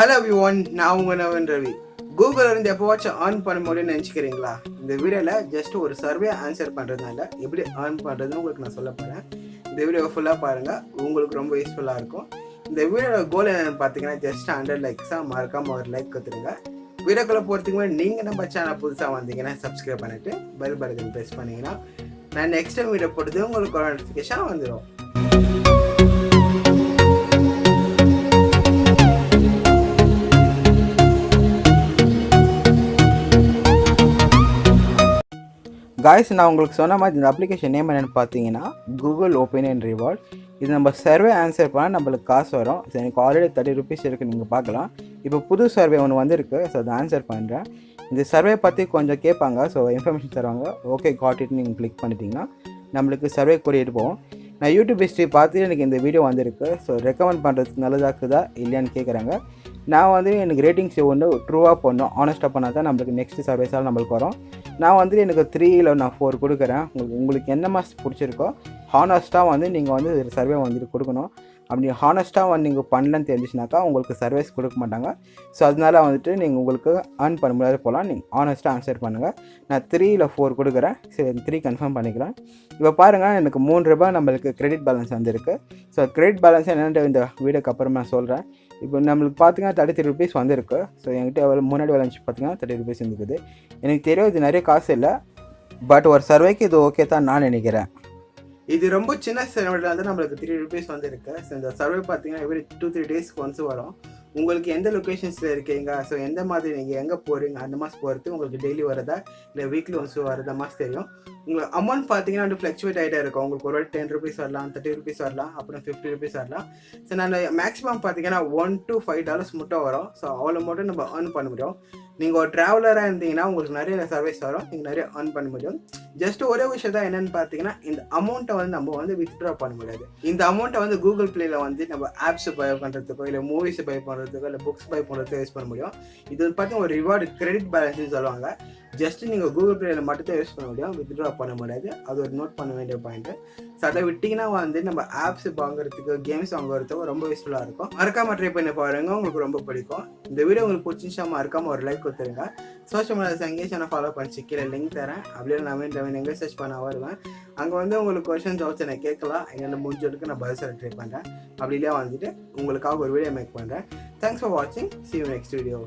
Hello everyone, நான் உங்க Naveen Ravi. Google இருந்து எப்போவாச்சும் ஏர்ன் பண்ண முடியும்னு நினச்சிக்கிறீங்களா? இந்த வீடியோவில் ஜஸ்ட் ஒரு சர்வே ஆன்சர் பண்ணுறதுனால எப்படி ஏர்ன் பண்ணுறதுன்னு உங்களுக்கு நான் சொல்ல போகிறேன். இந்த வீடியோ ஃபுல்லாக பாருங்கள், உங்களுக்கு ரொம்ப யூஸ்ஃபுல்லாக இருக்கும். இந்த வீடியோட கோல் என்னென்னு பார்த்தீங்கன்னா ஜஸ்ட் 100 லைக்ஸாக மறக்காமல் ஒரு லைக் கொடுத்துருங்க. வீடியோக்குள்ளே போகிறதுக்கு முன்னாடி நீங்கள் நம்ம சேனல் புதுசாக வந்தீங்கன்னா சப்ஸ்கிரைப் பண்ணிவிட்டு பெல் பட்டன் ப்ரெஸ் பண்ணிங்கன்னா நான் நெக்ஸ்ட் டைம் வீடியோ போட்டது உங்களுக்கு ஒரு நோட்டிஃபிகேஷன் வந்துடும். காய்ஸ், நான் உங்களுக்கு சொன்ன மாதிரி இந்த அப்ளிகேஷன் நேம் என்னென்னு பார்த்தீங்கன்னா கூகுள் ஒப்பீனியன் ரிவார்ட். இது நம்ம சர்வே ஆன்சர் பண்ணால் நம்மளுக்கு காசு வரும். ஸோ எனக்கு ஆல்ரெடி 30 ருபீஸ் இருக்குது, நீங்கள் பார்க்கலாம். இப்போ புது சர்வே ஒன்று வந்திருக்கு, ஸோ அதை ஆன்சர் பண்ணுறேன். இந்த சர்வே பற்றி கொஞ்சம் கேட்பாங்க, ஸோ இன்ஃபர்மேஷன் தருவாங்க. ஓகே காட் இட் நீங்கள் கிளிக் பண்ணிட்டீங்கன்னா நம்மளுக்கு சர்வே கூட்டிகிட்டு போவோம். நான் யூடியூப் ஹிஸ்ட்ரி பார்த்து எனக்கு இந்த வீடியோ வந்திருக்கு. ஸோ ரெக்கமெண்ட் பண்ணுறதுக்கு நல்லதாக்குதா இல்லையான்னு கேட்குறாங்க. நான் எனக்கு ரேட்டிங்ஸ் ஒன்று ட்ரூவாக பண்ணணும், ஆனஸ்ட்டாக பண்ணால் தான் நம்மளுக்கு நெக்ஸ்ட் சர்வேஸால் நம்மளுக்கு வரும். நான் எனக்கு 3 இல்லை நான் 4 கொடுக்குறேன். உங்களுக்கு என்ன மாஸ் பிடிச்சிருக்கோ ஹானஸ்ட்டாக நீங்கள் சர்வே கொடுக்கணும். அப்படி ஹானஸ்ட்டாக நீங்கள் பண்ணலன்னு தெரிஞ்சிச்சுனாக்கா உங்களுக்கு சர்வீஸ் கொடுக்க மாட்டாங்க. ஸோ அதனால நீங்கள் உங்களுக்கு ஏர்ன் பண்ண முடியாது போகலாம். நீங்கள் ஹானஸ்ட்டாக ஆன்சர் பண்ணுங்கள். நான் 3 இல்லை 4 கொடுக்குறேன். சரி, 3 கன்ஃபார்ம் பண்ணிக்கலாம். இப்போ பாருங்கள், எனக்கு 3 ரூபாய் நம்மளுக்கு கிரெடிட் பேலன்ஸ் வந்திருக்கு. ஸோ கிரெடிட் பேலன்ஸ் என்னென்ன இந்த வீடியோக்கு அப்புறமா நான் சொல்கிறேன். இப்போ நம்மளுக்கு பார்த்தீங்கன்னா 33 ருபீஸ் வந்திருக்கு. ஸோ என்கிட்ட முன்னாடி பேலன்ஸ் பார்த்தீங்கன்னா 30 ருபீஸ் இருந்துக்குது. எனக்கு தெரியும் இது நிறைய காசு இல்லை, பட் ஒரு சர்வேக்கு இது ஓகே தான் நான் நினைக்கிறேன். இது ரொம்ப சின்ன சர்வேல வந்து நம்மளுக்கு 3 ருபீஸ் வந்துருக்கு. ஸோ இந்த சர்வே பார்த்தீங்கன்னா எவ்ரி 2-3 டேஸ்க்கு ஒன்ஸ் வரும். உங்களுக்கு எந்த லொக்கேஷன்ஸில் இருக்கீங்க, ஸோ எந்த மாதிரி நீங்கள் எங்கே போகிறீங்க அந்த மாதம் பொறுத்து உங்களுக்கு டெய்லி வரதா இல்லை வீக்லி ஒன்ஸ் வரதா மாதம் தெரியும். உங்களுக்கு அமௌண்ட் பார்த்தீங்கன்னா ஃப்ளக்சுவேட் ஆகிட்டே இருக்கும். உங்களுக்கு ஒரு 10 ருபீஸ் வரலாம், 30 ருபீஸ் வரலாம், அப்புறம் 50 ருபீஸ் வரலாம். ஸோ நான் மேக்ஸிமம் பார்த்தீங்கன்னா $1 to $5 மட்டும் வரும். ஸோ அவ்வளோ மட்டும் நம்ம ஏர்ன் பண்ண முடியும். நீங்கள் ஒரு ட்ராவலராக இருந்தீங்கன்னா உங்களுக்கு நிறைய சர்வீஸ் வரும், நீங்கள் நிறைய ஏர்ன் பண்ண முடியும். ஜஸ்ட் ஒரே விஷயம் தான் என்னென்னு பார்த்தீங்கன்னா, இந்த அமௌண்ட்டை நம்ம வித்ட்ரா பண்ண முடியாது. இந்த அமௌண்ட்டை கூகுள் பிளேயில் நம்ம ஆப்ஸ் பை பண்ணுறதுக்கோ இல்லை மூவிஸ் பை பண்ணுறதுக்கோ இல்லை புக்ஸ் பை பண்ணுறதுக்கோ யூஸ் பண்ண முடியும். இது பார்த்தீங்கன்னா ஒரு ரிவார்டு கிரெடிட் பேலன்ஸ்னு சொல்லுவாங்க. ஜஸ்ட் நீங்கள் கூகுள் பிளேயில் மட்டும் யூஸ் பண்ண முடியும், வித்ட்ரா பண்ண முடியாது. அது ஒரு நோட் பண்ண வேண்டிய பாயிண்ட்டு. ஸோ அதை விட்டிங்கன்னா நம்ம ஆப்ஸ் வாங்குறதுக்கு கேம்ஸ் வாங்குறதுக்கு ரொம்ப யூஸ்ஃபுல்லாக இருக்கும். மறக்காம ட்ரை பண்ணி பாருங்க, உங்களுக்கு ரொம்ப பிடிக்கும். இந்த வீடியோ உங்களுக்கு பிடிச்சிச்சா மறக்காம ஒரு லைக் கொடுத்துருங்க. சோஷியல் மீடியா எங்கேயும் ஃபாலோ பண்ணிச்சு கீழே லிங்க் தரேன். அப்படியே நவீன் எங்கே சர்ச் பண்ண வருவேன். அங்கே உங்களுக்கு கொஸ்டின் ஜாப்ஸ் எனக்கு கேட்கலாம். எங்களை முடிஞ்சதுக்கு நான் பதில் சொல்ல ட்ரை பண்ணுறேன். அப்படியே உங்களுக்காக ஒரு வீடியோ மேக் பண்ணுறேன். தேங்க்ஸ் ஃபார் வாட்சிங். See you next video.